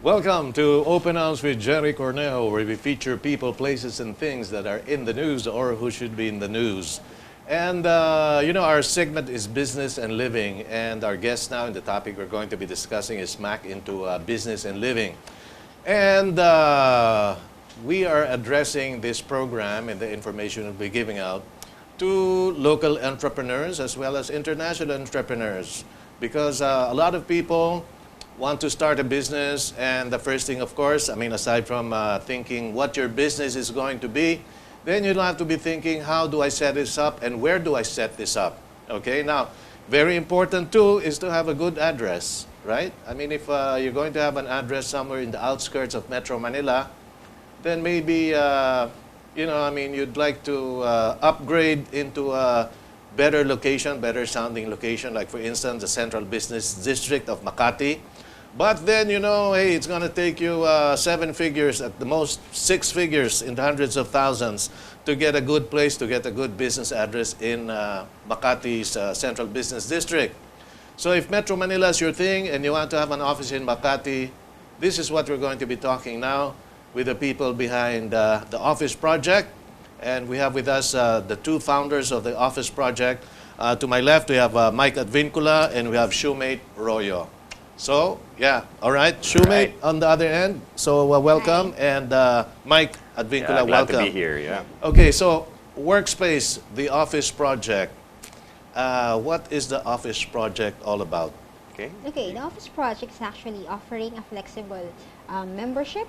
Welcome to Open House with Jerry Cornejo, where we feature people, places, and things that are in the news or who should be in the news. And, our segment is business and living. And our guest now, and the topic we're going to be discussing is smack into business and living. And we are addressing this program and the information we'll be giving out to local entrepreneurs as well as international entrepreneurs. Because a lot of people want to start a business, and the first thing, of course, aside from thinking what your business is going to be, then you'll have to be thinking, how do I set this up and where do I set this up? Okay, now, very important too is to have a good address, right? If you're going to have an address somewhere in the outskirts of Metro Manila, then maybe, you'd like to upgrade into a better location, better sounding location, like for instance, the Central Business District of Makati. But then, hey, it's going to take you 7 figures, at the most 6 figures in the hundreds of thousands to get a good place, to get a good business address in Makati's Central Business District. So if Metro Manila is your thing and you want to have an office in Makati, this is what we're going to be talking now with the people behind the Office Project. And we have with us the 2 founders of the Office Project. To my left, we have Mike Advincula and we have Shoemate Royo. So, yeah, all right. Shoemate on the other end. So, welcome. Hi. And Mike Advincula, glad welcome. to be here, yeah. Okay, so Workspace, the Office Project. What is the Office Project all about? Okay, the Office Project is actually offering a flexible membership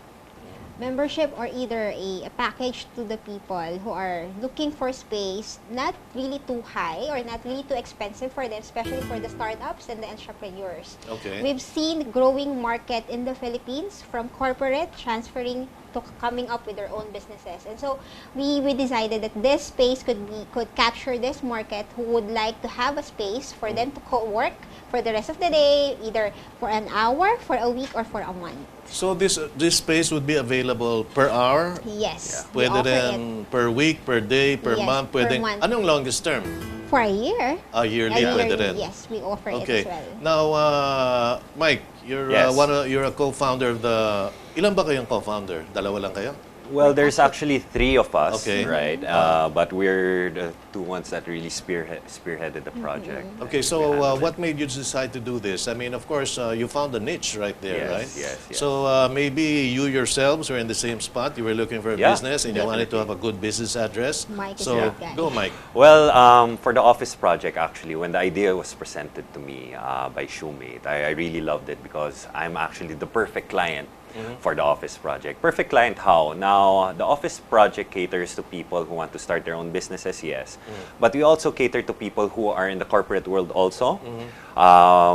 or either a package to the people who are looking for space, not really too high or not really too expensive for them, especially for the startups and the entrepreneurs. Okay. We've seen growing market in the Philippines from corporate transferring to coming up with their own businesses. And so we decided that this space could capture this market who would like to have a space for them to co-work for the rest of the day, either for an hour, for a week, or for a month. So this space would be available per hour? Yes. Yeah. Pwede rin per week, per day, per month? Per Pwede. month. Anong longest term? For a year. Yearly pwede rin? Yes, we offer Okay. it as well. Now, Mike, you're Yes. you're a co-founder of the... Ilan ba kayong co-founder? Dalawa lang kayo? Well, there's actually 3 of us, Okay. right? But we're the 2 ones that really spearheaded the project. Okay, so what made you decide to do this? Of course, you found a niche right there, Yes, right? yes, yes. So maybe you yourselves were in the same spot. You were looking for a Yeah, business and you wanted to have a good business address. Mike is So that guy. go, Mike. Well, for the Office Project, actually, when the idea was presented to me by Shoemate, I really loved it because I'm actually the perfect client for the Office Project. Perfect client how? Now, the Office Project caters to people who want to start their own businesses, yes. But we also cater to people who are in the corporate world also.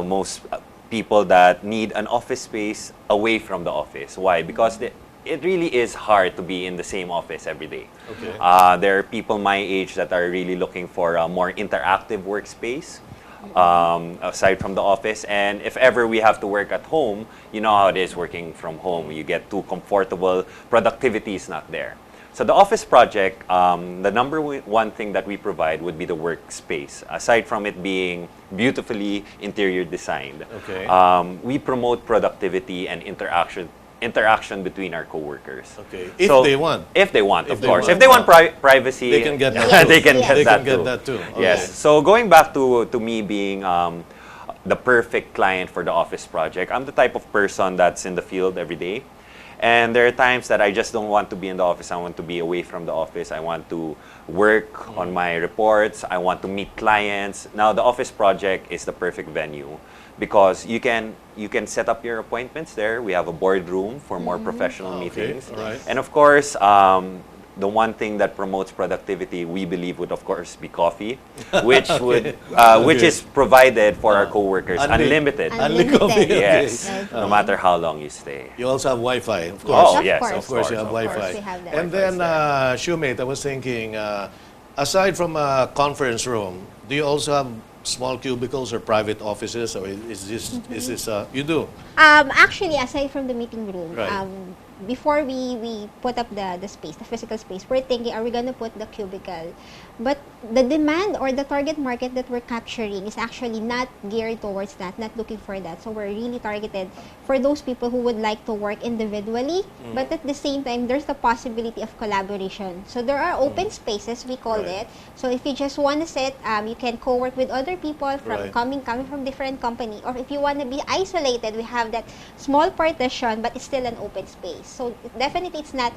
Most people that need an office space away from the office. Why? Because it really is hard to be in the same office every day. Okay. There are people my age that are really looking for a more interactive workspace. Aside from the office, and if ever we have to work at home, you know how it is working from home. You get too comfortable, productivity is not there. So the Office Project, the number 1 thing that we provide would be the workspace. Aside from it being beautifully interior designed, Okay. We promote productivity and interaction between our coworkers. Okay. If So, they want. If they want, If of they course. want. If they want privacy, They can get that too. they can Yes. get They that can get too. that too. Okay. Yes. So going back to me being the perfect client for the Office Project, I'm the type of person that's in the field every day. And there are times that I just don't want to be in the office. I want to be away from the office. I want to work on my reports. I want to meet clients. Now, the Office Project is the perfect venue because you can set up your appointments there. We have a boardroom for more professional meetings. All right. And of course, the one thing that promotes productivity, we believe, would of course be coffee, which which is provided for our coworkers, unlimited. Unlimited coffee. Okay. Yes, no matter how long you stay. You also have Wi-Fi, of course. Oh, Of yes, course. Of course, you have of course. Wi-Fi. we have that. And then, Shoemate, I was thinking, aside from a conference room, do you also have small cubicles or private offices, or is this you do? Actually, aside from the meeting room, Right. before we put up the space, the physical space, we're thinking, are we going to put the cubicle? But the demand or the target market that we're capturing is actually not geared towards that, not looking for that. So we're really targeted for those people who would like to work individually, but at the same time, there's the possibility of collaboration. So there are open spaces, we call it. So if you just want to sit, you can co-work with other people from coming from different company. Or if you want to be isolated, we have that small partition, but it's still an open space. So definitely, it's not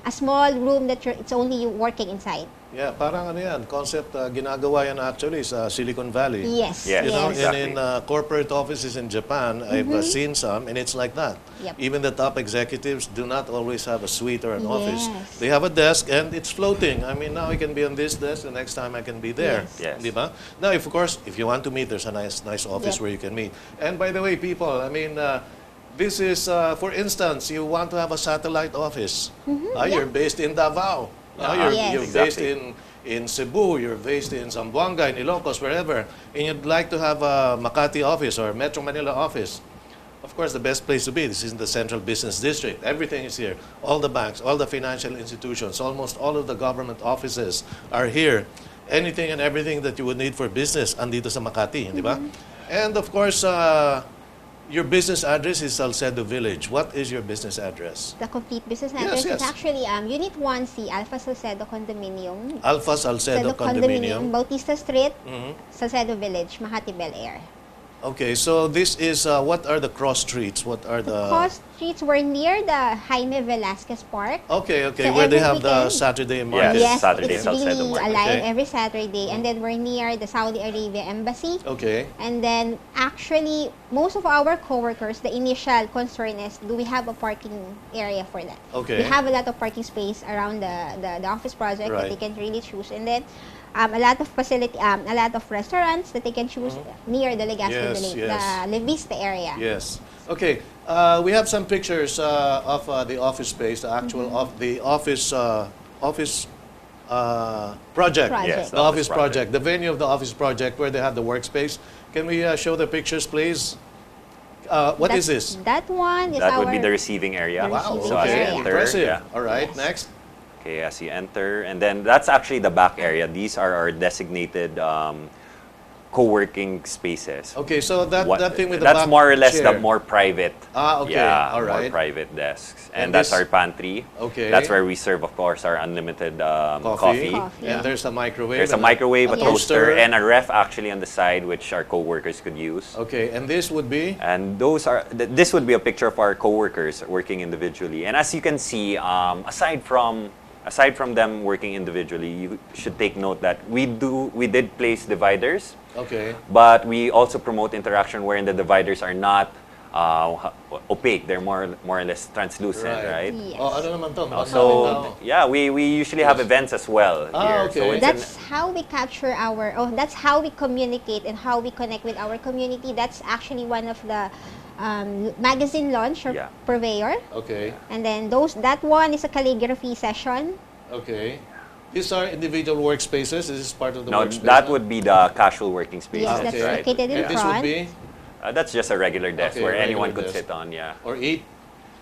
a small room that it's only you working inside. Yeah, parang ano yan, concept ginagawa yan actually sa Silicon Valley. Yes. Yes. You know, Exactly. in corporate offices in Japan, I've seen some, and it's like that. Yep. Even the top executives do not always have a suite or an office. Yes. They have a desk, and it's floating. I mean, now I can be on this desk, the next time I can be there. Yes. Di ba? Now, of course, if you want to meet, there's a nice office Yep. where you can meet. And by the way, people, I mean, this is, for instance, you want to have a satellite office. You're based in Davao. Yes. You're based in Cebu, you're based in Zamboanga, in Ilocos, wherever, and you'd like to have a Makati office or Metro Manila office. Of course, the best place to be, this is in the Central Business District. Everything is here. All the banks, all the financial institutions, almost all of the government offices are here. Anything and everything that you would need for business, andito sa Makati, di ba? And of course, your business address is Salcedo Village. What is your business address? The complete business Yes, address yes. is actually Unit 1C, Alpha Salcedo Condominium. Alpha Salcedo Condominium. Bautista Street, Salcedo Village, Makati, Bel Air. Okay, so this is, what are the cross streets? What are the... Cross streets were near the Jaime Velasquez Park. Okay, So where they every have the weekend- Saturday Yes. market. Yes, Saturday it's Salcedo really Market. alive Okay. every Saturday. And then we're near the Saudi Arabia Embassy. Okay. And then actually, most of our coworkers, the initial concern is, do we have a parking area for that? Okay. We have a lot of parking space around the office project that Right. they can really choose. And then a lot of facility, a lot of restaurants that they can choose near the Legazpi, Yes, the yes. Levista area. Yes. Okay. We have some pictures of the office space, the actual the office project. Yes, The office project. The venue of the office project where they have the workspace. Can we show the pictures, please? What is this? That one is That our... would be the receiving area. The Wow. receiving So as you area. enter, Impressive. yeah. All right. Yes. Next. Okay, as you enter, and then that's actually the back area. These are our designated co-working spaces. Okay. So that thing with the that's back more or less chair. the more private. Okay. Yeah, All right. more private desks, And and that's this- our pantry. Okay. That's where we serve, of course, our unlimited coffee. Coffee. And there's a microwave. There's a and microwave, a toaster, and a ref actually on the side, which our co-workers could use. Okay. And this would be. And those are this would be a picture of our co-workers working individually. And as you can see, aside from them working individually, you should take note that we did place dividers, Okay. but we also promote interaction wherein the dividers are not opaque. They're more or less translucent, right? Yes. Oh, ano naman to? So yeah, we usually have events as well here. okay. So it's That's how we capture that's how we communicate and how we connect with our community. That's actually one of the magazine launch or Yeah. purveyor. Okay. And then that one is a calligraphy session. Okay. These are individual workspaces. This is part of the no, workspace. that would be the casual working spaces, Yes, that's right? located in And this would front. be That's just a regular desk Okay, where regular anyone could desk. sit on. Yeah, or eat.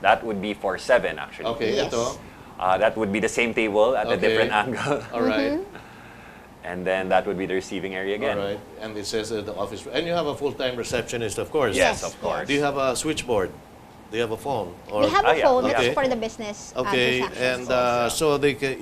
that would be for 7 actually. Okay. Yes. Ito. That would be the same table at a Okay. different angle. All right. And then that would be the receiving area again. All right. And it says the office. And you have a full-time receptionist, of course. Yes, Yes, of course. Do you have a switchboard? Do you have a phone? Or We have a yeah. phone Okay. that's for the business okay. transactions. And so they can,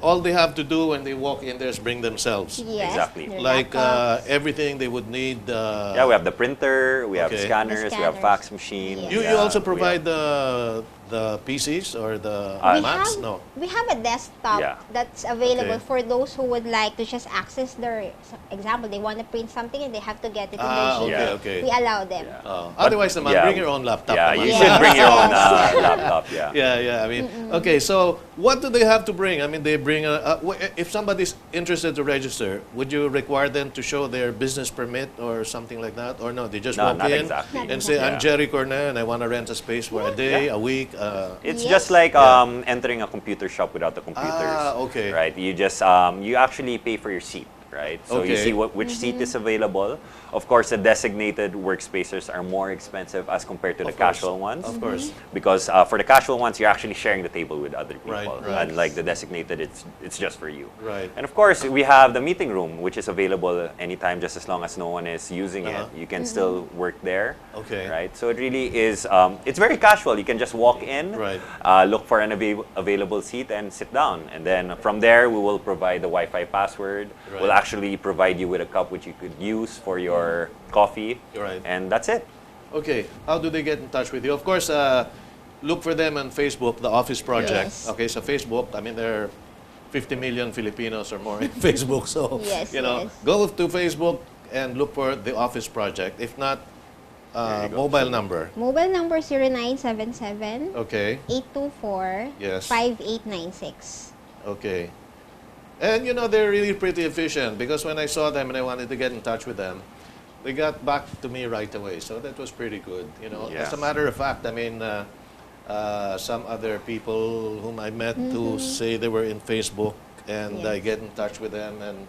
all they have to do when they walk in there is bring themselves. Yes, Exactly. their Like laptops. everything they would need. Yeah, we have the printer, we have Okay. scanners, we have scanners. fax machine. Yes. You yeah, also we provide have- the PCs or the We Macs? have, No. we have a desktop Yeah. that's available Okay. for those who would like to just access their, example, they want to print something and they have to get it in their Okay, Gmail. okay. We allow them. Yeah. Otherwise, naman, yeah, bring your own laptop. Yeah, naman. you should bring your own Yes. laptop. Yeah. Yeah. I mean, okay. So, what do they have to bring? I mean, they bring if somebody's interested to register, would you require them to show their business permit or something like that, or no? They just No, walk not in exactly. Not and say, "I'm Yeah. Jerry Cornell and I want to rent a space for a day, a week." It's Yes. just like Yeah. entering a computer shop without the computers. Okay. Right. You just you actually pay for your seat. right? So you Okay. see which seat is available. Of course, the designated workspaces are more expensive as compared to the Of course. casual ones. Of course. Because for the casual ones, you're actually sharing the table with other people. Right, right. Unlike the designated, it's just for you. Right. And of course, we have the meeting room, which is available anytime, just as long as no one is using it. You can still work there. Okay. Right. So it really is. It's very casual. You can just walk in, Right. look for an available seat, and sit down. And then from there, we will provide the Wi-Fi password. Right. We'll actually provide you with a cup which you could use for your coffee. Right. And that's it. Okay, how do they get in touch with you? Of course, look for them on Facebook, The Office Project. Yes. Okay, so Facebook, I mean, there are 50 million Filipinos or more in Facebook. So, Yes, you know, yes. go to Facebook and look for The Office Project. If not, There you go. mobile number. Mobile number 0977 Okay, 824 Yes. 5896. okay. And, you know, they're really pretty efficient because when I saw them and I wanted to get in touch with them, they got back to me right away. So that was pretty good. You know, Yes. as a matter of fact, I mean, some other people whom I met who say they were in Facebook and I Yes. get in touch with them, and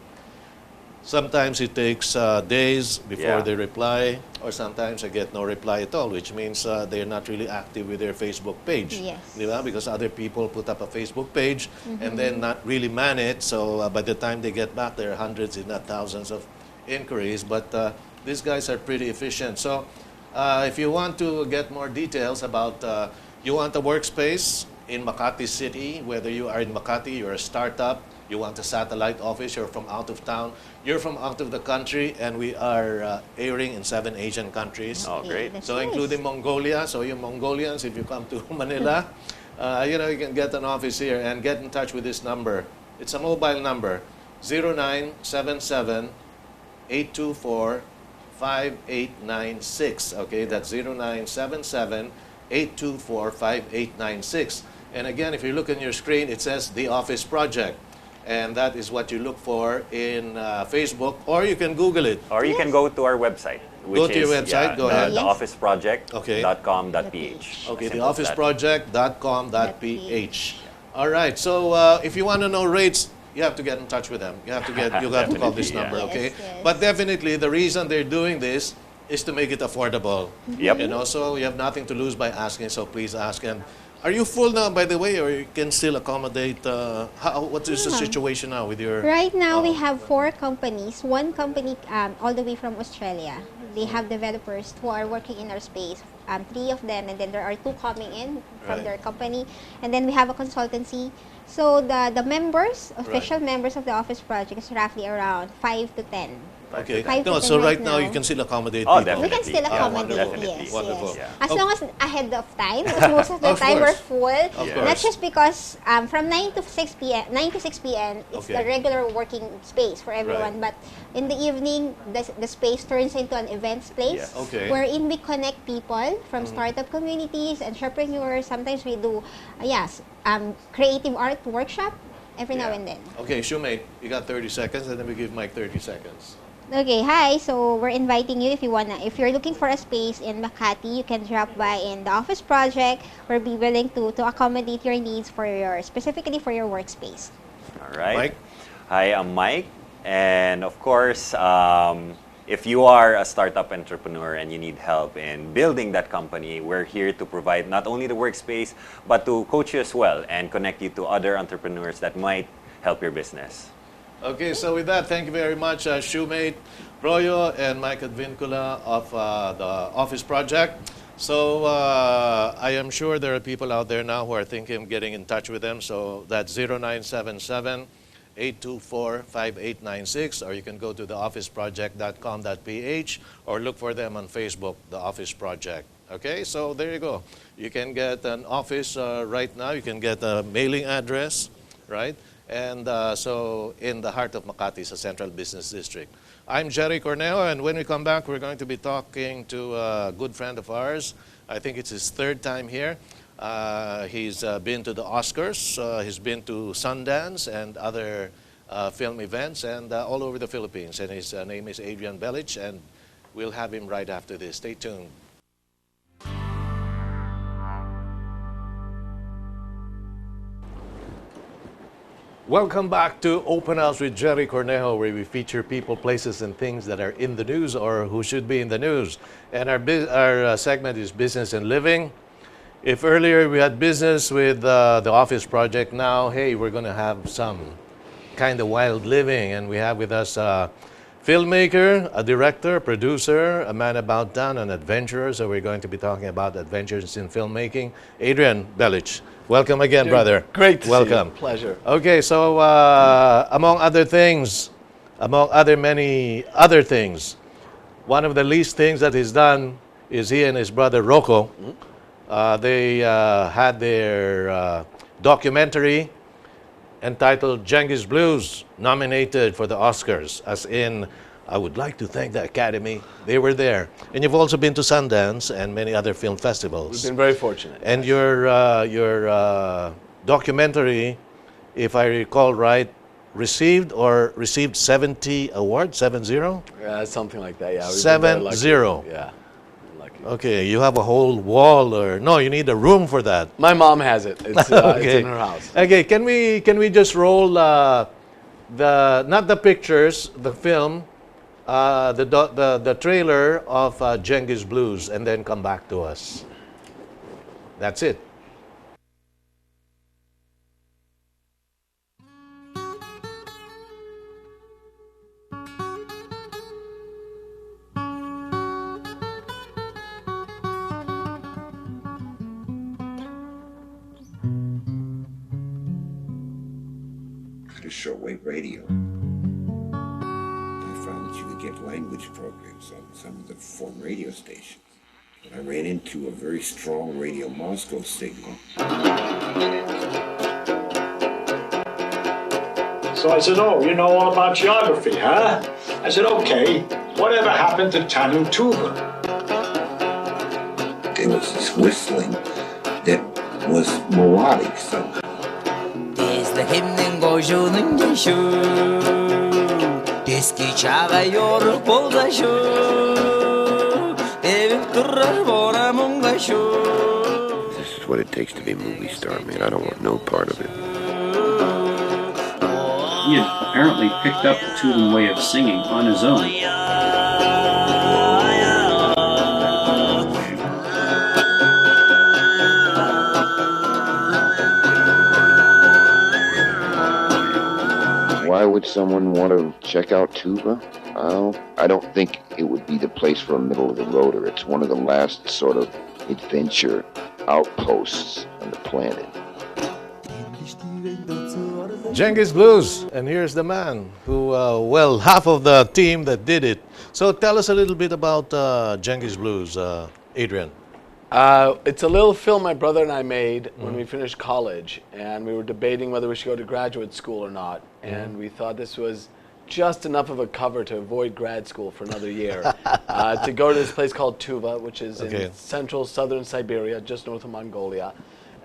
sometimes it takes days before Yeah. they reply, or sometimes I get no reply at all, which means they're not really active with their Facebook page. Yes. Di ba? Because other people put up a Facebook page and then not really man it. So by the time they get back, there are hundreds, if not thousands, of inquiries. But these guys are pretty efficient. So if you want to get more details about, you want a workspace in Makati City, whether you are in Makati, you're a startup, you want a satellite office, you're from out of town, you're from out of the country, and we are airing in 7 Asian countries. Oh, great. That's So nice. including Mongolia. So you Mongolians, if you come to Manila, you know, you can get an office here and get in touch with this number. It's a mobile number, 0977 824 5896. Okay, that's 0977 824 5896. And again, if you look on your screen, it says The Office Project. And that is what you look for in Facebook, or you can Google it. Or you can go to our website, which Go to your is website, go ahead. Yes. theofficeproject.com.ph. Okay, Simple as theofficeproject.com.ph. All right, so if you want to know rates, you have to get in touch with them. You have to call this Definitely, yeah. number, okay? Yes, yes. But definitely, the reason they're doing this is to make it affordable. Yep. You know, so you have nothing to lose by asking, so please ask. And are you full now, by the way, or you can still accommodate? What is the Yeah. situation now with your? Right now, we Oh. have 4 companies. One company all the way from Australia. They have developers who are working in our space. 3 of them, and then there are 2 coming in from Right. their company. And then we have a consultancy. So the members, official members of the Office Project is roughly around 5 to 10. Okay. 5 No, to 10 so right now now. you can still accommodate Oh, people. We can still Definitely. accommodate, Definitely. yes, Wonderful. yes. Yeah. As long as ahead of time, because most of the Of time we're course. full. Of Yeah. course. That's just because from 9 to 6 p.m., 9 to 6 p.m., it's Okay. the regular working space for everyone. Right. But in the evening, the space turns into an events place Yes. Okay. wherein we connect people from startup communities, entrepreneurs. Sometimes we do, creative art workshop every now Yeah. and then. Okay, Shumate, you got 30 seconds, and then we give Mike 30 seconds. Okay, hi. So we're inviting you if you're looking for a space in Makati, you can drop by in the Office Project. We'll be willing to accommodate your needs specifically for your workspace. All right. Mike? Hi, I'm Mike. And of course, if you are a startup entrepreneur and you need help in building that company, we're here to provide not only the workspace, but to coach you as well and connect you to other entrepreneurs that might help your business. Okay, so with that, thank you very much, Shumate, Royo, and Mike Advincula of the Office Project. So I am sure there are people out there now who are thinking of getting in touch with them. So that's 0977 824 5896, or you can go to theofficeproject.com.ph or look for them on Facebook, The Office Project. Okay, so there you go. You can get an office right now. You can get a mailing address, right? And so in the heart of Makati, it's a central business district. I'm Gerry Cornejo, and when we come back, we're going to be talking to a good friend of ours. I think it's his 3rd time here. He's been to the Oscars, he's been to Sundance and other film events, and all over the Philippines. And his name is ADRIAN BELIC, and we'll have him right after this. Stay tuned. Welcome back to Open House with Jerry Cornejo, where we feature people, places, and things that are in the news or who should be in the news. And our segment is Business and Living. If earlier we had business with the office project, now, hey, we're going to have some kind of wild living. And we have with us a filmmaker, a director, a producer, a man about town, an adventurer. So we're going to be talking about adventures in filmmaking. ADRIAN BELIC. Welcome again, brother. Great to Welcome. see you. Pleasure. Okay, so among other things, among many other things, one of the least things that he's done is he and his brother Rocco, they had their documentary entitled Genghis Blues, nominated for the Oscars, as in, I would like to thank the Academy. They were there. And you've also been to Sundance and many other film festivals. We've been very fortunate. And your documentary, if I recall right, received 70 awards, 70? Something like that, yeah. 70. Yeah, lucky. Okay, you have a whole wall, or no? You need a room for that. My mom has it. It's, Okay. it's in her house. Okay, can we just roll not the pictures, the film, the trailer of Genghis Blues, and then come back to us. That's it. To shortwave radio. I found that you could get language programs on some of the foreign radio stations. And I ran into a very strong Radio Moscow signal. So I said, oh, you know all about geography, huh? I said, okay, whatever happened to Tanu Tuba? There was this whistling that was melodic somehow. Himnin goşunun geçu Deski çağıyor boldaşu Evim durar boramın gaşu. This is what it takes to be a movie star, man. I don't want no part of it. He had apparently picked up the Tuvan way of singing on his own. Why would someone want to check out Tuba? Well, I don't think it would be the place for a middle-of-the-roader. It's one of the last sort of adventure outposts on the planet. Genghis Blues, and here's the man who, well, half of the team that did it. So tell us a little bit about Genghis Blues, ADRIAN. It's a little film my brother and I made when we finished college, and we were debating whether we should go to graduate school or not. And we thought this was just enough of a cover to avoid grad school for another year. To go to this place called Tuva, which is in central southern Siberia, just north of Mongolia.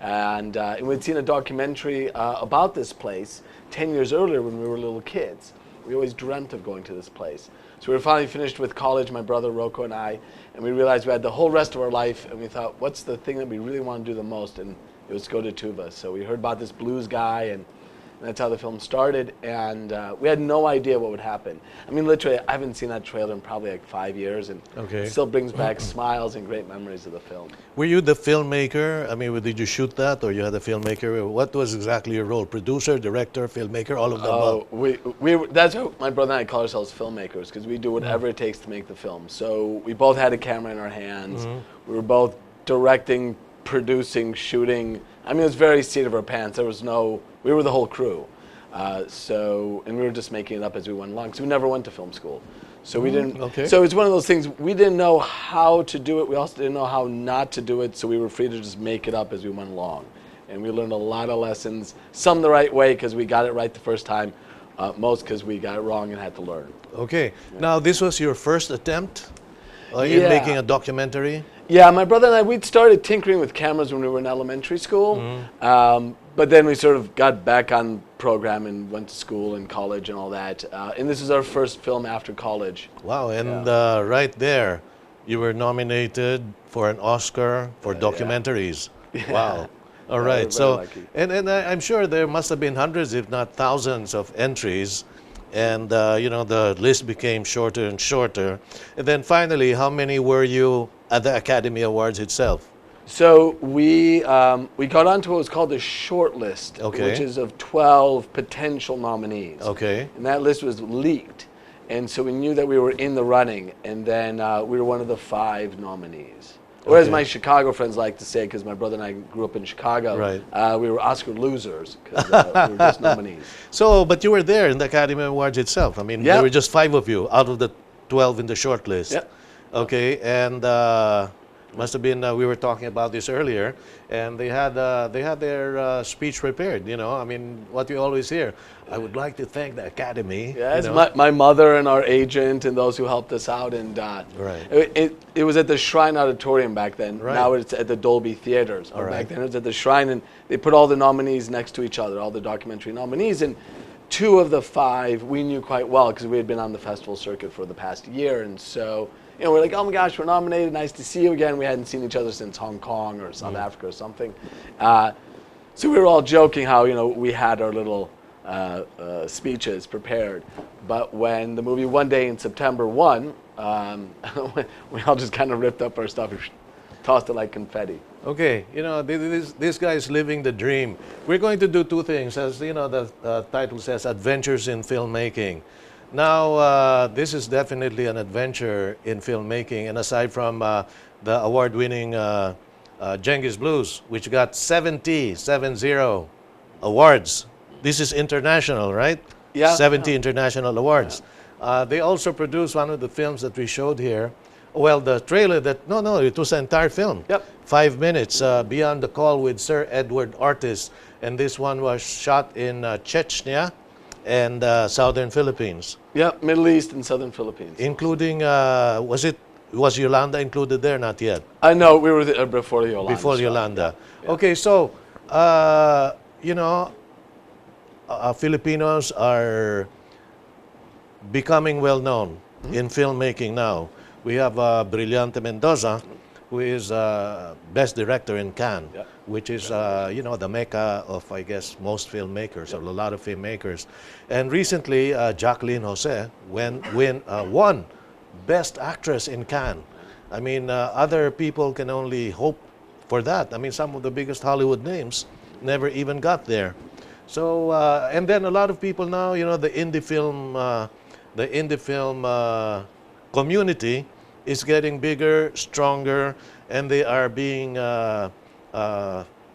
And we'd seen a documentary about this place 10 years earlier when we were little kids. We always dreamt of going to this place. So we were finally finished with college, my brother Rocco and I, and we realized we had the whole rest of our life, and we thought, what's the thing that we really want to do the most? And it was go to Tuva. So we heard about this blues guy, and that's how the film started, and we had no idea what would happen. I mean, literally, I haven't seen that trailer in probably like 5 years, and it still brings back smiles and great memories of the film. Were you the filmmaker? I mean, did you shoot that, or you had a filmmaker? What was exactly your role? Producer, director, filmmaker, all of them? Oh, that's how my brother and I call ourselves filmmakers, because we do whatever it takes to make the film. So we both had a camera in our hands. We were both directing, producing, shooting. I mean, it was very seat of our pants. There was no, we were the whole crew. And we were just making it up as we went along. So we never went to film school. So we didn't, so it's one of those things, we didn't know how to do it. We also didn't know how not to do it. So we were free to just make it up as we went along. And we learned a lot of lessons, some the right way because we got it right the first time, most because we got it wrong and had to learn. Okay. Now, this was your first attempt in making a documentary? Yeah, my brother and I, we'd started tinkering with cameras when we were in elementary school. But then we sort of got back on program and went to school and college and all that. And this is our first film after college. Wow, and right there, you were nominated for an Oscar for documentaries. Wow. All we're right. very So, lucky. and I'm sure there must have been hundreds, if not thousands, of entries, and you know, the list became shorter and shorter. And then finally, how many were you at the Academy Awards itself? So we got onto what was called the short list, Okay. which is of 12 potential nominees. Okay. And that list was leaked. And so we knew that we were in the running, and then we were one of the 5 nominees. Or as Okay. my Chicago friends like to say, because my brother and I grew up in Chicago, Right. we were Oscar losers, because we were just nominees. So, but you were there in the Academy Awards itself. I mean, Yeah. there were just 5 of you out of the 12 in the short list. Yep. Okay, and must have been we were talking about this earlier, and they had their speech prepared. You know, I mean, what you always hear. I would like to thank the Academy. Yeah, you it's know. my mother and our agent and those who helped us out. And Right. it was at the Shrine Auditorium back then. Right. Now it's at the Dolby Theaters. All right. Back then it was at the Shrine, and they put all the nominees next to each other, all the documentary nominees. And 2 of the 5 we knew quite well because we had been on the festival circuit for the past year. And so, you know, we're like, oh my gosh, we're nominated. Nice to see you again. We hadn't seen each other since Hong Kong or South Africa or something. So we were all joking how, you know, we had our little speeches prepared. But when the movie One Day in September won, we all just kind of ripped up our stuff and tossed it like confetti. Okay, you know, this guy is living the dream. We're going to do 2 things, as you know, the title says, Adventures in Filmmaking. Now, this is definitely an adventure in filmmaking, and aside from the award-winning Genghis Blues, which got 70 awards. This is international, right? Yeah. 70 international awards. They also produced one of the films that we showed here. Well, the trailer no, it was an entire film. Yep. 5 minutes, Beyond the Call with Sir Edward Ortiz. And this one was shot in Chechnya and southern Philippines, Yep, Middle East and Southern Philippines. including, was Yolanda included there? Not yet. I know, we were there before the Yolanda. Before shot. Yolanda. Yeah. Okay, so, you know, Filipinos are becoming well known in filmmaking now. We have Brillante Mendoza, who is Best Director in Cannes, Yeah. which is, you know, the mecca of, I guess, most filmmakers, or a lot of filmmakers. And recently, Jacqueline Jose won Best Actress in Cannes. I mean, other people can only hope for that. I mean, some of the biggest Hollywood names never even got there. So, and then a lot of people now, you know, the indie film community is getting bigger, stronger, and they are being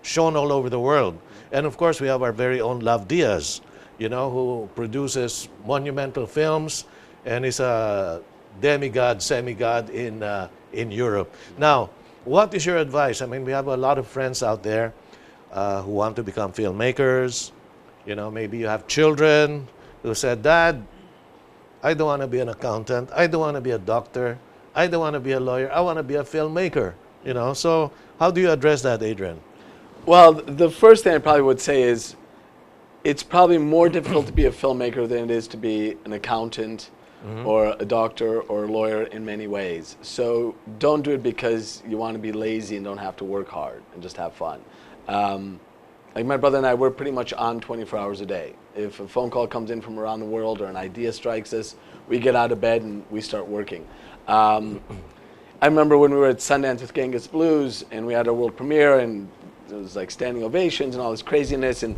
shown all over the world. And of course, we have our very own Love Diaz, you know, who produces monumental films and is a demigod, semigod in Europe. Now, what is your advice? I mean, we have a lot of friends out there who want to become filmmakers. You know, maybe you have children who said, Dad, I don't want to be an accountant. I don't want to be a doctor. I don't want to be a lawyer. I want to be a filmmaker. You know, so how do you address that, Adrian? Well, the first thing I probably would say is it's probably more difficult to be a filmmaker than it is to be an accountant or a doctor or a lawyer in many ways. So don't do it because you want to be lazy and don't have to work hard and just have fun. Like my brother and I, we're pretty much on 24 hours a day. If a phone call comes in from around the world or an idea strikes us, we get out of bed and we start working. I remember when we were at Sundance with Genghis Blues and we had our world premiere and it was like standing ovations and all this craziness, and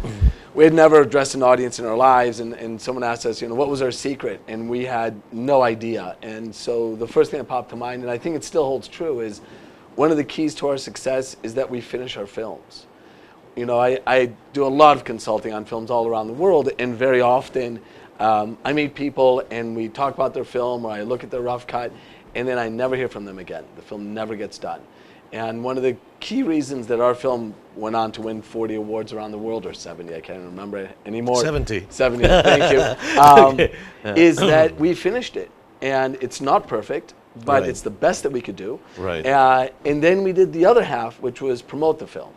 we had never addressed an audience in our lives, and someone asked us, you know, what was our secret? And we had no idea. And so the first thing that popped to mind, and I think it still holds true, is one of the keys to our success is that we finish our films. You know, I do a lot of consulting on films all around the world, and very often I meet people and we talk about their film or I look at their rough cut, and then I never hear from them again. The film never gets done. And one of the key reasons that our film went on to win 40 awards around the world, or 70, I can't remember anymore. 70. 70, thank you. Is that we finished it. And it's not perfect, but Right. it's the best that we could do. Right. And then we did the other half, which was promote the film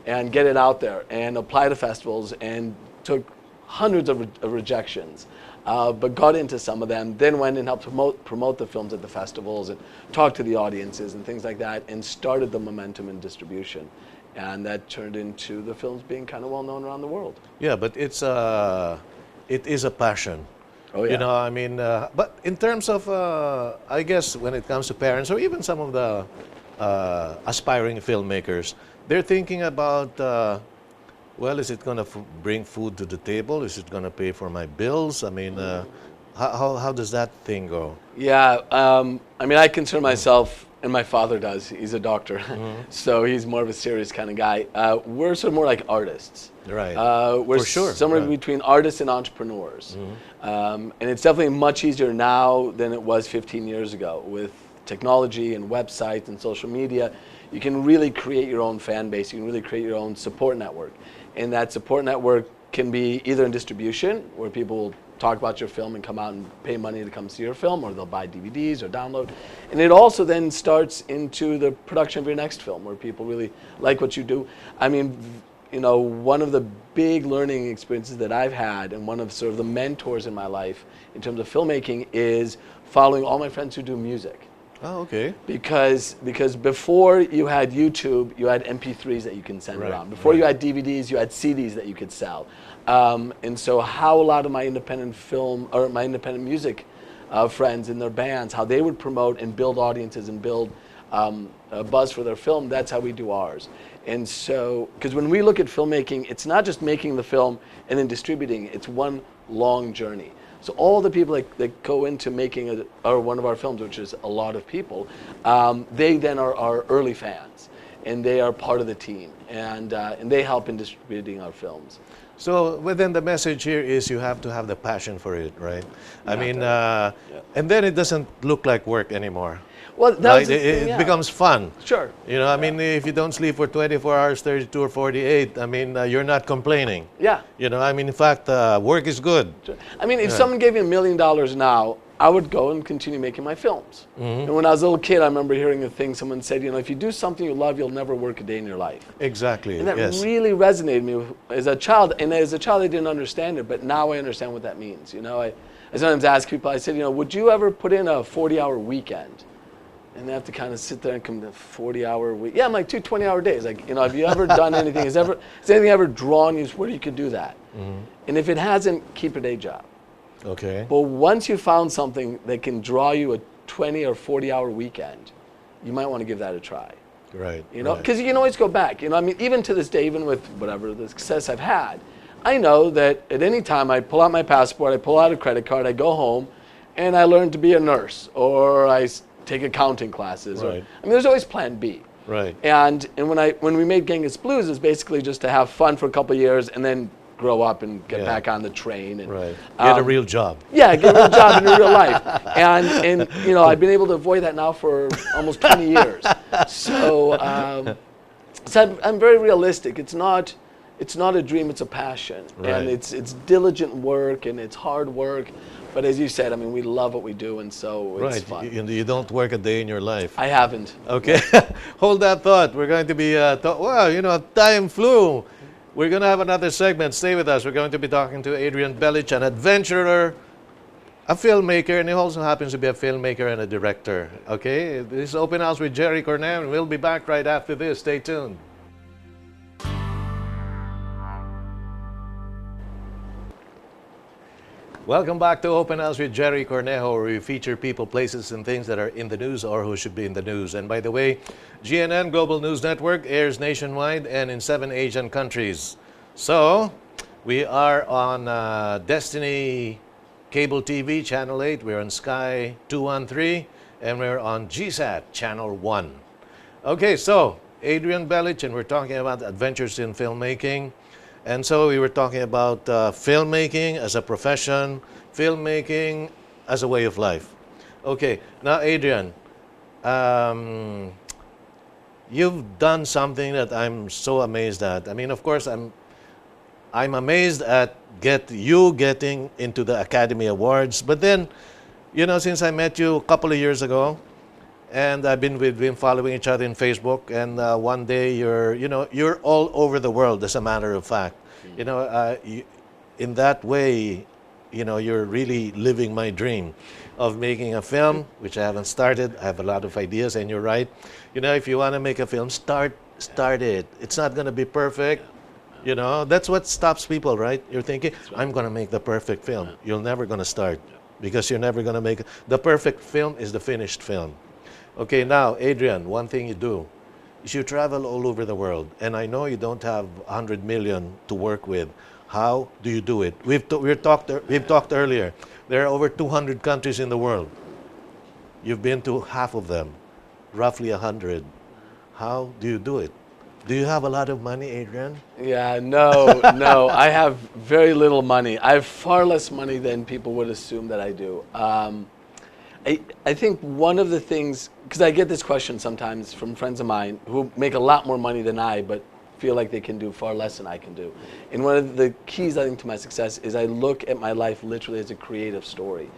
and get it out there and apply to festivals, and took hundreds of rejections. But got into some of them, then went and helped promote the films at the festivals and talk to the audiences and things like that, and started the momentum and distribution. And that turned into the films being kind of well known around the world. Yeah, but it is a passion. Oh, yeah. You know, I mean, but in terms of, I guess, when it comes to parents or even some of the aspiring filmmakers, they're thinking about, well, is it going to bring food to the table? Is it going to pay for my bills? I mean, how does that thing go? Yeah, I mean, I consider myself, and my father does, he's a doctor, so he's more of a serious kind of guy. We're sort of more like artists. Right. We're For sure. somewhere Right. between artists and entrepreneurs. And it's definitely much easier now than it was 15 years ago. With technology and websites and social media, you can really create your own fan base, you can really create your own support network. And that support network can be either in distribution, where people will talk about your film and come out and pay money to come see your film, or they'll buy DVDs or download. And it also then starts into the production of your next film, where people really like what you do. I mean, you know, one of the big learning experiences that I've had, and one of sort of the mentors in my life in terms of filmmaking, is following all my friends who do music. Oh, okay. Because before you had YouTube, you had MP3s that you can send Right, around. Before right. you had DVDs, you had CDs that you could sell. And so how a lot of my independent film, or my independent music friends and their bands, how they would promote and build audiences and build a buzz for their film, that's how we do ours. And so, because when we look at filmmaking, it's not just making the film and then distributing, it's one long journey. So all the people that go into making one of our films, which is a lot of people, they then are our early fans, and they are part of the team, and they help in distributing our films. So within the message here is you have to have the passion for it, right? I mean, yeah. and then it doesn't look like work anymore. Well, that Right? was the thing, It yeah. becomes fun. Sure. You know, I mean, if you don't sleep for 24 hours, 32 or 48, I mean, you're not complaining. Yeah. You know, I mean, in fact, work is good. I mean, if someone gave me $1 million now, I would go and continue making my films. And when I was a little kid, I remember hearing a thing, someone said, you know, if you do something you love, you'll never work a day in your life. Exactly, And that yes. really resonated with me as a child. And as a child, I didn't understand it, but now I understand what that means. You know, I sometimes ask people, I said, you know, would you ever put in a 40-hour weekend? And they have to kind of sit there and come to 40-hour week. Yeah, I'm like 2 20-hour days. Like, you know, have you ever done anything? Has anything ever drawn you where you could do that? And if it hasn't, keep a day job. Okay. But once you found something that can draw you a 20 or 40-hour weekend, you might want to give that a try. Right. You know, right. because you can always go back. You know, I mean, even to this day, even with whatever the success I've had, I know that at any time I pull out my passport, I pull out a credit card, I go home, and I learn to be a nurse, or I take accounting classes. Or, Right. I mean, there's always plan B. Right. And when we made Genghis Blues, it's basically just to have fun for a couple of years and then grow up and get Yeah. back on the train. And, Right. Get a real job. Yeah, get a real job in real life. And you know, I've been able to avoid that now for almost 20 years. So, so I'm very realistic. It's not a dream, it's a passion. Right. And it's diligent work and it's hard work. But as you said, I mean, we love what we do, and so it's Right. fun. You don't work a day in your life. I haven't. Okay. Hold that thought. We're going to be, well, you know, time flew. We're going to have another segment. Stay with us. We're going to be talking to Adrian BELIC, an adventurer, a filmmaker, and he also happens to be a filmmaker and a director. Okay? This is Open House with Gerry Cornejo, and we'll be back right after this. Stay tuned. Welcome back to Open House with Gerry Cornejo, where we feature people, places, and things that are in the news or who should be in the news. And by the way, GNN Global News Network airs nationwide and in 7 Asian countries. So, we are on Destiny Cable TV, Channel 8. We're on Sky 213, and we're on GSAT, Channel 1. Okay, so, Adrian BELIC, and we're talking about adventures in filmmaking. And so we were talking about filmmaking as a profession, filmmaking as a way of life. Okay, now Adrian, you've done something that I'm so amazed at. I mean, of course, I'm amazed at you getting into the Academy Awards. But then, you know, since I met you a couple of years ago, and we've been following each other in Facebook, and one day you're all over the world, as a matter of fact. You know, in that way, you're really living my dream of making a film, which I haven't started. I have a lot of ideas, and you're right. If you want to make a film, start it. It's not going to be perfect. That's what stops people, right? You're thinking, I'm going to make the perfect film. You're never going to start because you're never going to make the perfect film is the finished film. Okay, now, Adrian, one thing you do is you travel all over the world, and I know you don't have 100 million to work with. How do you do it? We've talked earlier. There are over 200 countries in the world. You've been to half of them, roughly 100. How do you do it? Do you have a lot of money, Adrian? Yeah, no. I have very little money. I have far less money than people would assume that I do. I think one of the things, because I get this question sometimes from friends of mine who make a lot more money than I, but feel like they can do far less than I can do. And one of the keys, I think, to my success is I look at my life literally as a creative story.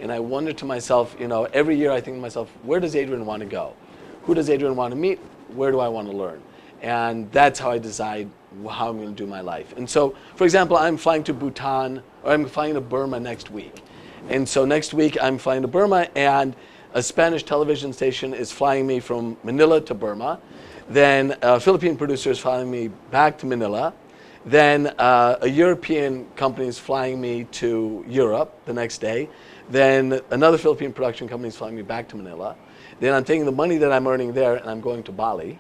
And I wonder to myself, every year I think to myself, where does Adrian want to go? Who does Adrian want to meet? Where do I want to learn? And that's how I decide how I'm going to do my life. And so, for example, I'm flying to Bhutan, or I'm flying to Burma next week. And so next week I'm flying to Burma, and a Spanish television station is flying me from Manila to Burma. Then a Philippine producer is flying me back to Manila. Then a European company is flying me to Europe the next day. Then another Philippine production company is flying me back to Manila. Then I'm taking the money that I'm earning there and I'm going to Bali.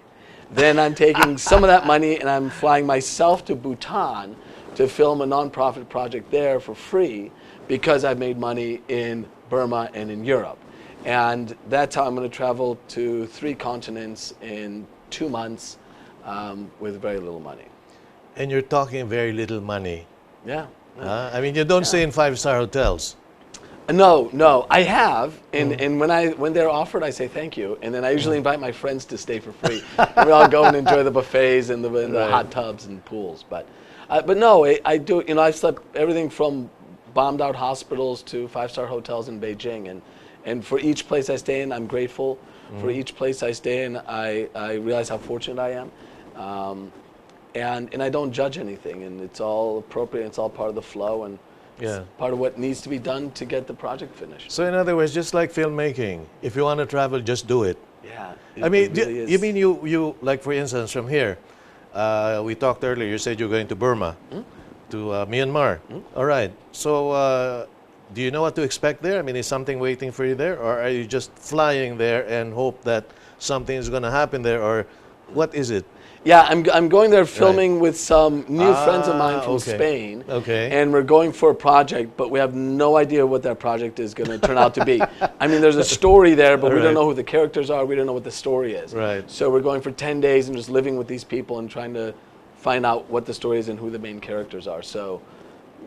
Then I'm taking some of that money and I'm flying myself to Bhutan to film a nonprofit project there for free because I've made money in Burma and in Europe. And that's how I'm going to travel to 3 continents in 2 months with very little money. And you're talking very little money. Yeah. I mean, you don't stay in 5-star hotels. No, I have, and when they're offered, I say thank you, and then I usually invite my friends to stay for free. And we all go and enjoy the buffets and the hot tubs and pools. But no, I do. I've slept everything from bombed out hospitals to 5-star hotels in Beijing, and for each place I stay in, I'm grateful. For each place I stay in, I realize how fortunate I am, and I don't judge anything, and it's all appropriate. It's all part of the flow, and it's part of what needs to be done to get the project finished. So in other words, just like filmmaking, if you want to travel, just do it. Yeah. I mean, you mean you like, for instance, from here, we talked earlier, you said you're going to Burma, to Myanmar. All right. So do you know what to expect there? I mean, is something waiting for you there? Or are you just flying there and hope that something is going to happen there? Or what is it? Yeah, I'm going there filming with some new friends of mine from Spain. Okay. And we're going for a project, but we have no idea what that project is going to turn out to be. I mean, there's a story there, but we don't know who the characters are. We don't know what the story is. Right. So we're going for 10 days and just living with these people and trying to find out what the story is and who the main characters are. So,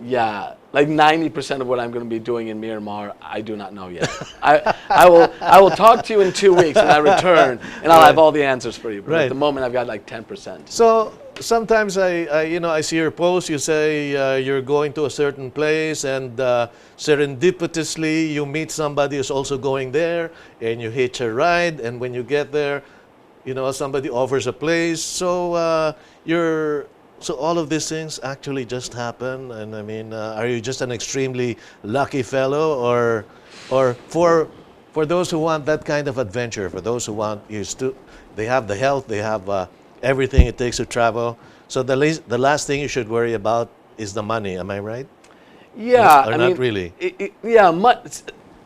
yeah, like 90% of what I'm going to be doing in Myanmar, I do not know yet. I will talk to you in 2 weeks when I return, and I'll have all the answers for you. But at the moment, I've got like 10%. So sometimes I see your post. You say you're going to a certain place, and serendipitously you meet somebody who's also going there, and you hitch a ride. And when you get there, somebody offers a place. So So all of these things actually just happen, and I mean, are you just an extremely lucky fellow, or for those who want that kind of adventure, for those who want they have the health, they have everything it takes to travel. So the last thing you should worry about is the money. Am I right? Yeah, or not really.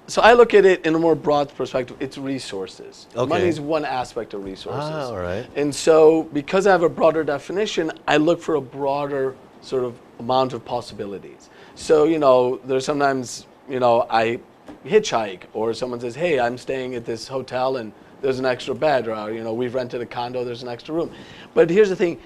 So I look at it in a more broad perspective. It's resources. Okay. Money is one aspect of resources. All right. And so because I have a broader definition, I look for a broader sort of amount of possibilities. So, there's sometimes, I hitchhike, or someone says, hey, I'm staying at this hotel and there's an extra bed, or, we've rented a condo, there's an extra room. But here's the thing.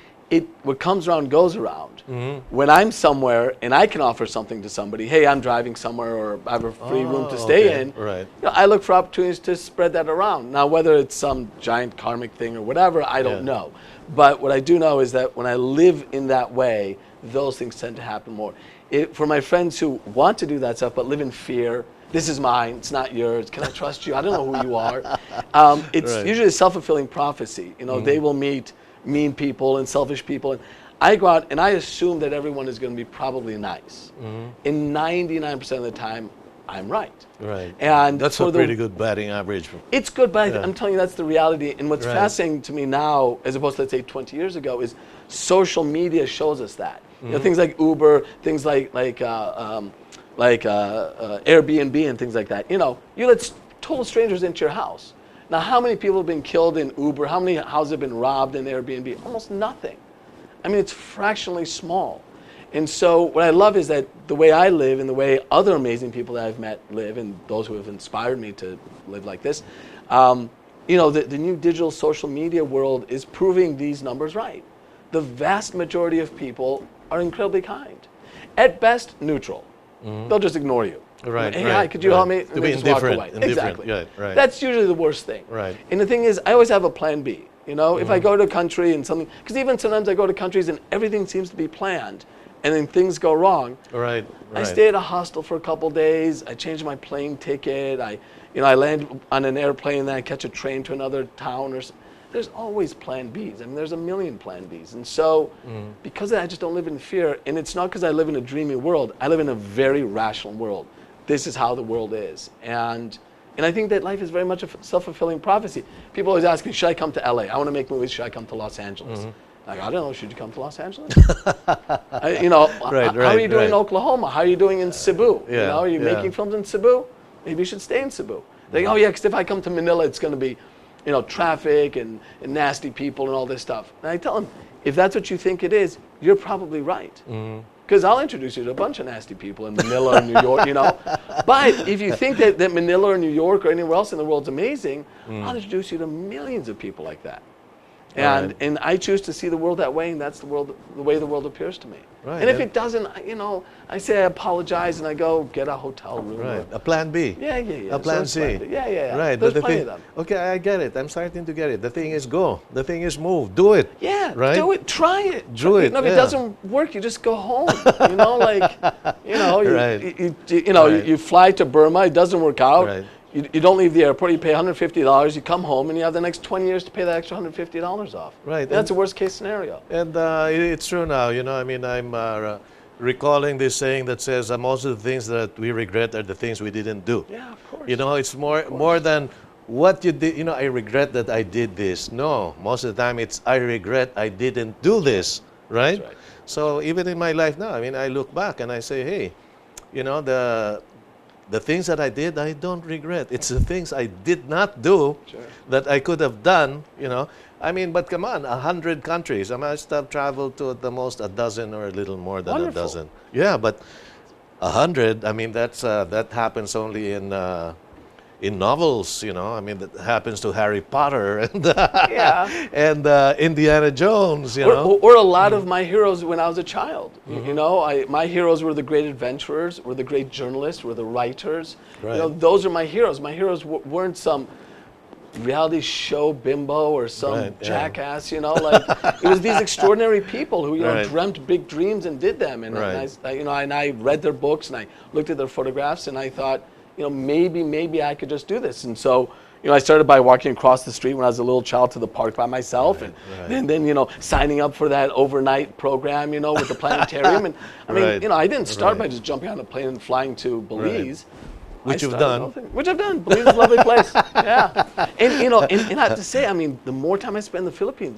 What comes around goes around. When I'm somewhere and I can offer something to somebody, hey, I'm driving somewhere, or I have a free room to stay in, right. I look for opportunities to spread that around. Now, whether it's some giant karmic thing or whatever, I don't know. But what I do know is that when I live in that way, those things tend to happen more. For my friends who want to do that stuff but live in fear, this is mine, it's not yours, can I trust you? I don't know who you are. It's usually a self-fulfilling prophecy. They will meet mean people and selfish people. And I go out and I assume that everyone is going to be probably nice. And 99% of the time, I'm right. Right. And that's a pretty good batting average. It's good, but I'm telling you, that's the reality. And what's fascinating to me now, as opposed to, let's say, 20 years ago, is social media shows us that. You know, things like Uber, things like Airbnb and things like that. You know, you let total strangers into your house. Now, how many people have been killed in Uber? How many houses have been robbed in Airbnb? Almost nothing. I mean, it's fractionally small. And so what I love is that the way I live and the way other amazing people that I've met live, and those who have inspired me to live like this, you know, the new digital social media world is proving these numbers right. The vast majority of people are incredibly kind. At best, neutral. They'll just ignore you. Right. Hey, right, hi, could you help me? To And be they just walk indifferent. away. Exactly. Right. That's usually the worst thing. Right. And the thing is, I always have a plan B. You know, if I go to a country and something, because even sometimes I go to countries and everything seems to be planned, and then things go wrong. Right. I stay at a hostel for a couple days. I change my plane ticket. I land on an airplane and then I catch a train to another town. There's always plan Bs. I mean, there's a million plan Bs. And so, because of that, I just don't live in fear. And it's not because I live in a dreamy world. I live in a very rational world. This is how the world is. And I think that life is very much a self-fulfilling prophecy. People always ask me, should I come to LA? I want to make movies. Should I come to Los Angeles? Like, I don't know, should you come to Los Angeles? You know, how are you doing in Oklahoma? How are you doing in Cebu? You know, are you making films in Cebu? Maybe you should stay in Cebu. They go, oh yeah, because if I come to Manila, it's going to be, you know, traffic and nasty people and all this stuff. And I tell them, if that's what you think it is, you're probably right. Because I'll introduce you to a bunch of nasty people in Manila or New York, you know. But if you think that Manila or New York or anywhere else in the world's amazing, I'll introduce you to millions of people like that. And I choose to see the world that way, and that's the way the world appears to me. Right. And if it doesn't, you know, I say I apologize and I go get a hotel room. Right. A plan B. Yeah. A plan C. Yeah. Right. There's but plenty of them. Okay, I get it. I'm starting to get it. The thing is go. The thing is move. Do it. Yeah. Right? Do it. Try it. Do it. No, if it doesn't work, you just go home. You know, like, you know, you fly to Burma. It doesn't work out. Right. You don't leave the airport, you pay $150, you come home, and you have the next 20 years to pay that extra $150 off. Right. That's a worst case scenario. And it's true now, you know, I mean, I'm recalling this saying that says most of the things that we regret are the things we didn't do. Yeah, of course. You know, it's more than what you did, you know, I regret that I did this. No, most of the time it's I regret I didn't do this, right? That's right. So even in my life now, I mean, I look back and I say, hey, you know, the things that I did, I don't regret. It's the things I did not do that I could have done, you know. I mean, but come on, 100 countries. I must have traveled to at the most a dozen or a little more than a dozen. Yeah, but 100, I mean, that happens only in novels, you know. I mean, that happens to Harry Potter and and Indiana Jones, you know. Or a lot of my heroes when I was a child. You know, my heroes were the great adventurers, were the great journalists, were the writers. Right. You know, those are my heroes. My heroes weren't some reality show bimbo or some jackass, you know. Like, it was these extraordinary people who, you know, dreamt big dreams and did them. And, and I read their books and I looked at their photographs and I thought, you know, maybe I could just do this. And so, you know, I started by walking across the street when I was a little child to the park by myself, and then, you know, signing up for that overnight program, you know, with the planetarium. And I mean, you know, I didn't start by just jumping on a plane and flying to Belize. Which you've done. Which I've done. Belize is a lovely place. Yeah. And, you know, and I have to say, I mean, the more time I spend in the Philippines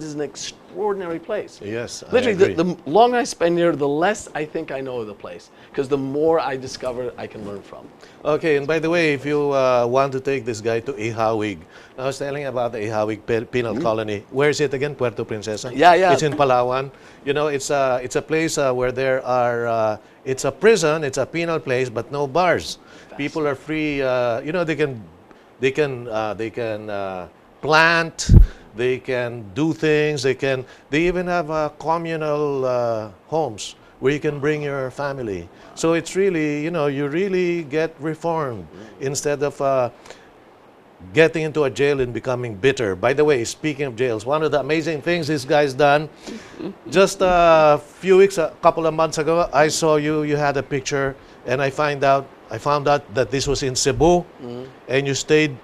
is an extraordinary place. Yes, literally, the longer I spend here, the less I think I know of the place. Because the more I discover, I can learn from. Okay, and by the way, if you want to take this guy to Ihawig, I was telling about the Ihawig Penal Colony. Where is it again? Puerto Princesa? Yeah. It's in Palawan. You know, it's a place where there are, it's a prison, it's a penal place, but no bars. People are free, you know, they can plant, they can do things, they even have communal homes where you can bring your family. So it's really, you know, you really get reformed instead of getting into a jail and becoming bitter. By the way, speaking of jails, one of the amazing things this guy's done, just a couple of months ago, I saw you had a picture, and I found out that this was in Cebu, and you stayed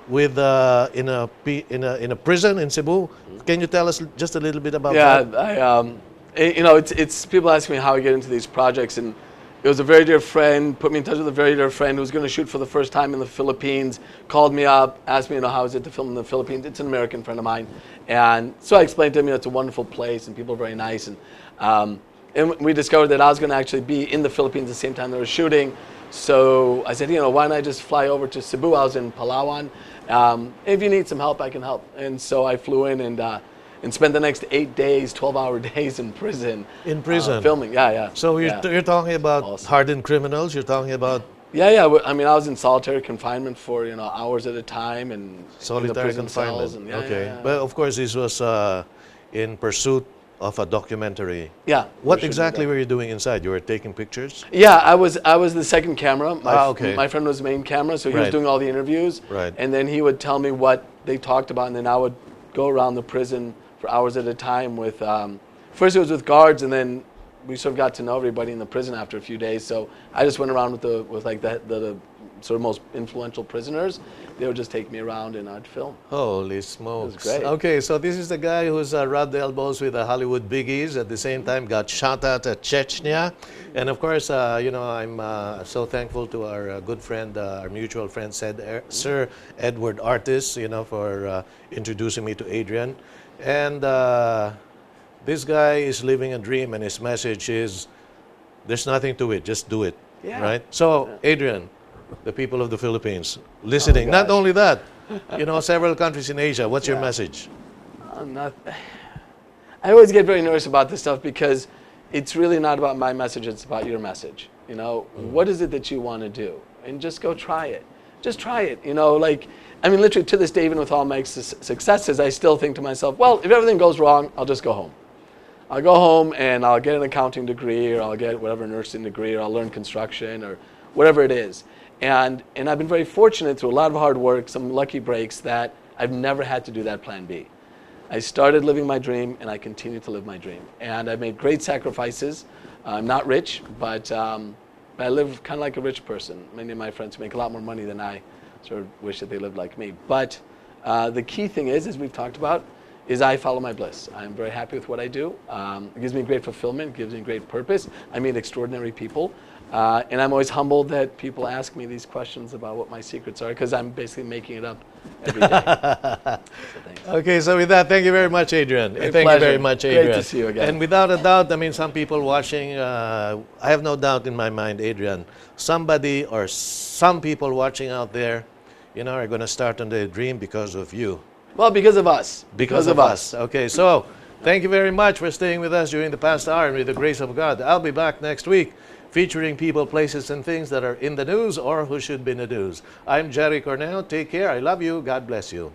with in a prison in Cebu. Can you tell us just a little bit about Yeah, that? it's people ask me how I get into these projects, and it was a very dear friend put me in touch with a very dear friend who was going to shoot for the first time in the Philippines. Called me up, asked me, how is it to film in the Philippines? It's an American friend of mine, and so I explained to him, it's a wonderful place and people are very nice, and we discovered that I was going to actually be in the Philippines at the same time they were shooting. So I said, why don't I just fly over to Cebu? I was in Palawan. If you need some help, I can help. And so I flew in and spent the next 8 days, 12-hour days in prison. In prison? Filming, yeah. So you're talking about Awesome. hardened criminals? You're talking about Yeah. I mean, I was in solitary confinement for, hours at a time and in the solitary prison cells. confinement? And, Okay. But of course, this was in pursuit of a documentary. Yeah. What we should do exactly that. were you doing inside? You were taking pictures? Yeah, I was the second camera. Okay. My friend was the main camera, so he was Right. doing all the interviews. Right. And then he would tell me what they talked about, and then I would go around the prison for hours at a time with, first it was with guards, and then we sort of got to know everybody in the prison after a few days. So I just went around with the sort of most influential prisoners. They would just take me around and I'd film. Holy smokes. great. Okay, so this is the guy who's rubbed elbows with the Hollywood biggies, at the same time got shot at Chechnya. And of course, I'm so thankful to our good friend, our mutual friend, Sir Edward Artis, for introducing me to Adrian. And this guy is living a dream, and his message is, there's nothing to it, just do it. Yeah. Right? So, Adrian, the people of the Philippines listening. Not only that, several countries in Asia. What's your message? I always get very nervous about this stuff because it's really not about my message, it's about your message. What is it that you want to do? And just go try it. Just try it. Literally to this day, even with all my successes, I still think to myself, well, if everything goes wrong, I'll just go home. I'll go home and I'll get an accounting degree, or I'll get whatever nursing degree, or I'll learn construction, or whatever it is. And I've been very fortunate through a lot of hard work, some lucky breaks, that I've never had to do that plan B. I started living my dream and I continue to live my dream. And I've made great sacrifices. I'm not rich, but I live kind of like a rich person. Many of my friends make a lot more money than I sort of wish that they lived like me. But the key thing is, as we've talked about, is I follow my bliss. I'm very happy with what I do. It gives me great fulfillment, it gives me great purpose. I meet extraordinary people. And I'm always humbled that people ask me these questions about what my secrets are, because I'm basically making it up every day. So thanks. Okay, so with that, thank you very much, Adrian. Great Thank pleasure. you very much, Adrian. Great to see you again. And without a doubt, some people watching, I have no doubt in my mind, Adrian, somebody or some people watching out there, are going to start on their dream because of you. Well, because of us. Because of us. Okay, so thank you very much for staying with us during the past hour, and with the grace of God, I'll be back next week featuring people, places, and things that are in the news or who should be in the news. I'm Jerry Cornejo. Take care. I love you. God bless you.